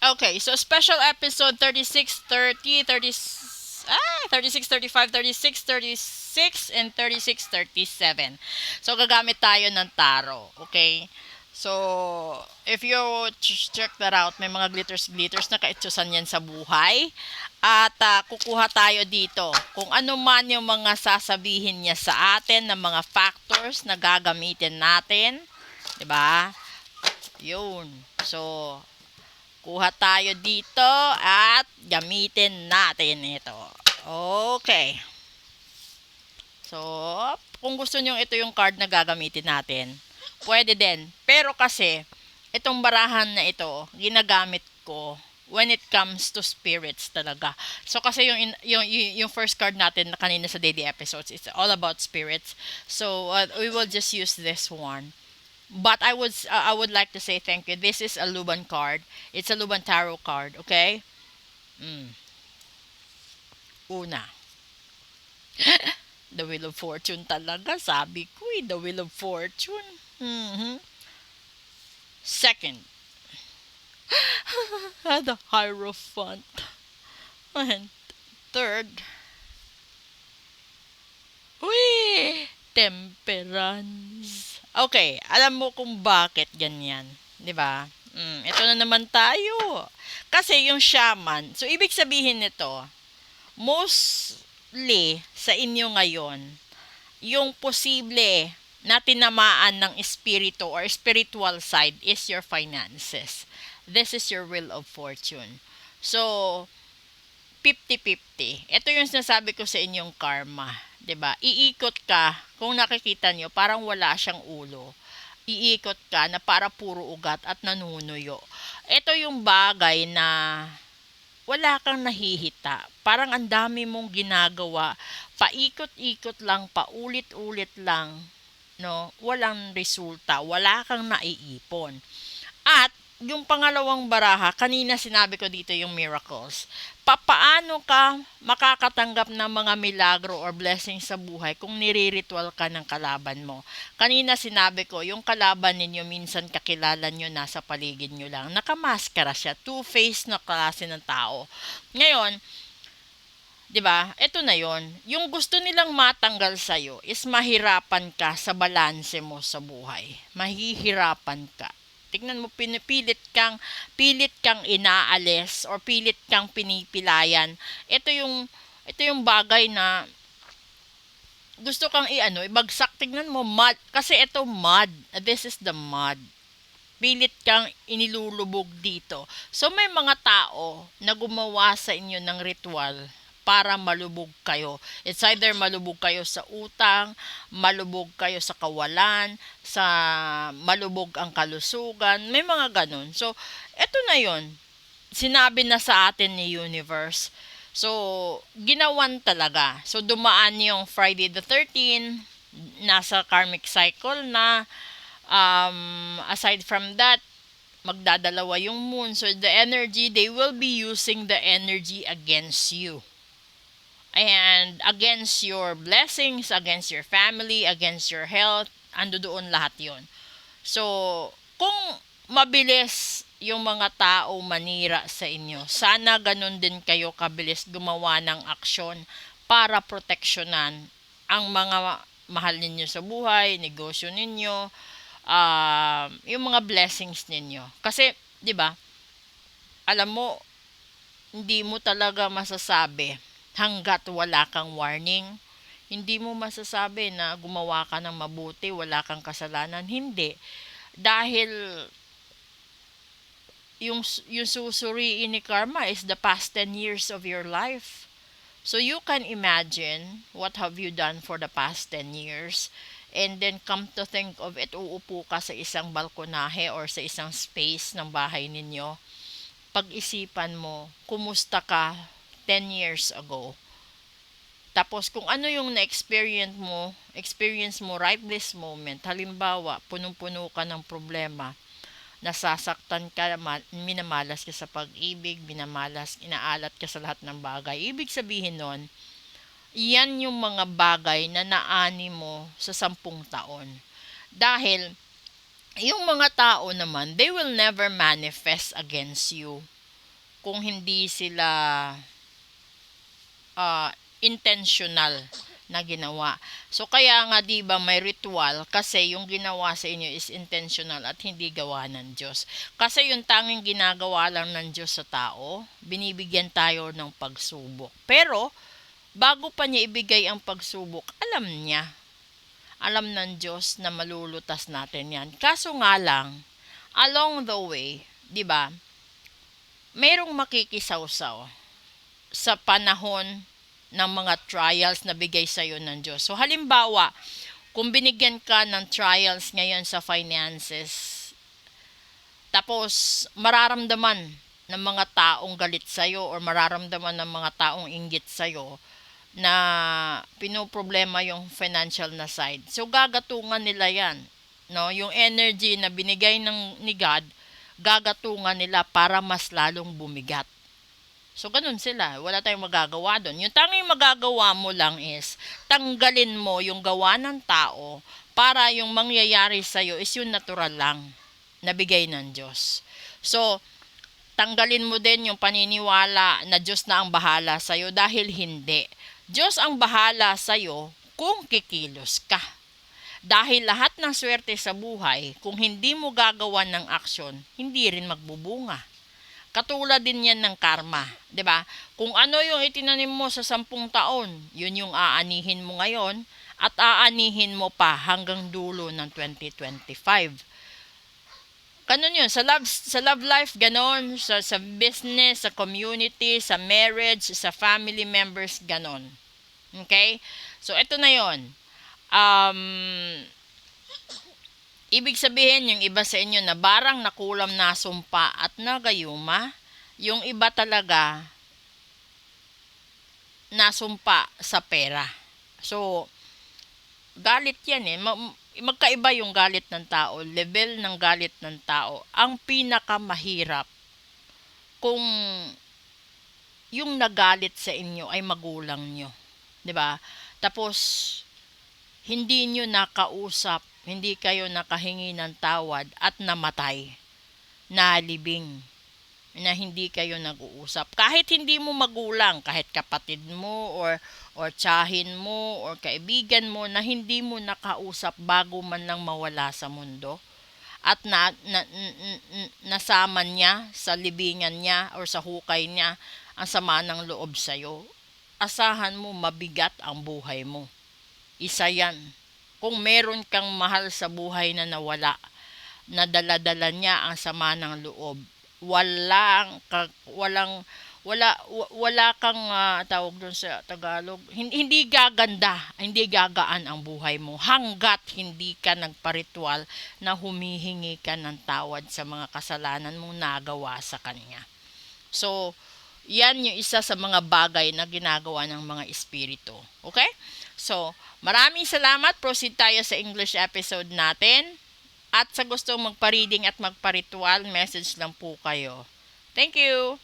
Okay, so special episode 36, 30, 36, 35, 36, 36, and 36, 37. So, gagamit tayo ng taro. Okay? So, if you check that out, may mga glitters-glitters na kaitsusan yan sa buhay. At kukuha tayo dito kung ano man yung mga sasabihin niya sa atin ng mga factors na gagamitin natin. 'Di ba? Yun. So, kuha tayo dito at gamitin natin ito. Okay. So, kung gusto nyo ito yung card na gagamitin natin, pwede din. Pero kasi, itong barahan na ito, ginagamit ko when it comes to spirits talaga. So kasi yung first card natin na kanina sa daily episodes, it's all about spirits. So we will just use this one. But I would like to say thank you. This is a Luban card. It's a Luban tarot card, okay? Mm. Una, the Wheel of Fortune talaga. Sabi ko the Wheel of Fortune. Mhm. Second, the Hierophant. And third, uy, Temperance. Okay, alam mo kung bakit ganyan, 'di ba? Ito na naman tayo. Kasi yung shaman, so ibig sabihin nito, mostly sa inyo ngayon, yung posible na tinamaan ng espiritu or spiritual side is your finances. This is your wheel of fortune. So, 50-50. Ito yung sinasabi ko sa inyong karma. 'Di ba? Iikot ka, kung nakikita nyo, parang wala siyang ulo. Iikot ka na para puro ugat at nanunuyo. Ito yung bagay na wala kang nahihita. Parang ang dami mong ginagawa. Paikot-ikot lang, paulit-ulit lang, no? Walang resulta, wala kang naiipon. At yung pangalawang baraha, kanina sinabi ko dito yung miracles. Papaano ka makakatanggap ng mga milagro or blessings sa buhay kung nire-ritual ka ng kalaban mo? Kanina sinabi ko, yung kalaban ninyo minsan kakilala nyo nasa paligid nyo lang. Nakamaskara siya, two-faced na klase ng tao. Ngayon, 'di ba? Ito na 'yon. Yung gusto nilang matanggal sa iyo is mahirapan ka sa balanse mo sa buhay. Mahihirapan ka. Tignan mo, pilit kang inaalis or pilit kang pinipilayan. Ito yung bagay na gusto kang ibagsak. Tignan mo, mud. Kasi ito mud. This is the mud. Pilit kang inilulubog dito. So may mga tao na gumawa sa inyo ng ritual para malubog kayo. It's either malubog kayo sa utang, malubog kayo sa kawalan, sa malubog ang kalusugan, may mga ganun. So, eto na yon. Sinabi na sa atin ni Universe. So, ginawan talaga. So, dumaan yung Friday the 13th, nasa karmic cycle na. Aside from that, magdadalawa yung moon. So, the energy, they will be using the energy against you. And against your blessings, against your family, against your health, ando doon lahat yon. So, kung mabilis yung mga tao manira sa inyo, sana ganun din kayo kabilis gumawa ng aksyon para proteksyonan ang mga mahal ninyo sa buhay, negosyo ninyo, yung mga blessings ninyo. Kasi, di ba, alam mo, hindi mo talaga masasabi hanggat wala kang warning. Hindi mo masasabi na gumawa ka ng mabuti, wala kang kasalanan. Hindi. Dahil yung susuriin ni karma is the past 10 years of your life. So you can imagine what have you done for the past 10 years. And then come to think of it, uupo ka sa isang balkonahe or sa isang space ng bahay ninyo. Pag-isipan mo, kumusta ka 10 years ago. Tapos kung ano yung experience mo right this moment. Halimbawa, punong-puno ka ng problema, nasasaktan ka, minamalas ka sa pag-ibig, inaalat ka sa lahat ng bagay. Ibig sabihin nun, yan yung mga bagay na naani mo sa 10 taon. Dahil, yung mga tao naman, they will never manifest against you. kung hindi sila intentional na ginawa. So kaya nga 'di ba may ritual kasi yung ginawa sa inyo is intentional at hindi gawa ng Diyos. Kasi yung tanging ginagawa lang ng Diyos sa tao, binibigyan tayo ng pagsubok. Pero bago pa niya ibigay ang pagsubok, alam niya. Alam ng Diyos na malulutas natin 'yan. Kaso nga lang, along the way, 'di ba? Merong makikisawsaw sa panahon ng mga trials na bigay sa iyo ng Diyos. So halimbawa, kung binigyan ka ng trials ngayon sa finances, tapos mararamdaman ng mga taong galit sa iyo or mararamdaman ng mga taong inggit sa iyo na pinoproblema yung financial na side. So gagatungan nila 'yan, no? Yung energy na binigay ni God, gagatungan nila para mas lalong bumigat. So, ganun sila. Wala tayong magagawa doon. Yung tanging magagawa mo lang is, tanggalin mo yung gawa ng tao para yung mangyayari sa'yo is yung natural lang na bigay ng Diyos. So, tanggalin mo din yung paniniwala na Diyos na ang bahala sa'yo dahil hindi. Diyos ang bahala sa'yo kung kikilos ka. Dahil lahat ng swerte sa buhay, kung hindi mo gagawan ng aksyon, hindi rin magbubunga. Katulad din yan ng karma, 'di ba? Kung ano yung itinanim mo sa 10 taon, yun yung aanihin mo ngayon at aanihin mo pa hanggang dulo ng 2025. Ganun yun. Sa love life, ganon. Sa business, sa community, sa marriage, sa family members, ganon. Okay? So, ito na yun. Ibig sabihin, yung iba sa inyo na barang nakulam na sumpa at nagayuma, yung iba talaga nasumpa sa pera. So, galit yan eh. Magkaiba yung galit ng tao, level ng galit ng tao. Ang pinakamahirap kung yung nagalit sa inyo ay magulang nyo. 'Di ba? Tapos, hindi nyo nakausap, hindi kayo nakahingi ng tawad at namatay, nalibing, na hindi kayo nag-uusap. Kahit hindi mo magulang, kahit kapatid mo or tiyahin mo or kaibigan mo na hindi mo nakausap bago man lang mawala sa mundo at nasama niya sa libingan niya or sa hukay niya ang sama ng loob sa'yo, asahan mo mabigat ang buhay mo. Isa yan. Kung meron kang mahal sa buhay na nawala, na dala-dala niya ang sama ng loob, wala kang tawag doon sa Tagalog, hindi gaganda, hindi gagaan ang buhay mo hanggat hindi ka nagparitual na humihingi ka ng tawad sa mga kasalanan mong nagawa sa kanya. So, yan yung isa sa mga bagay na ginagawa ng mga espiritu. Okay? So, maraming salamat. Proceed tayo sa English episode natin. At sa gustong magpa-reading at magpa-ritual, message lang po kayo. Thank you!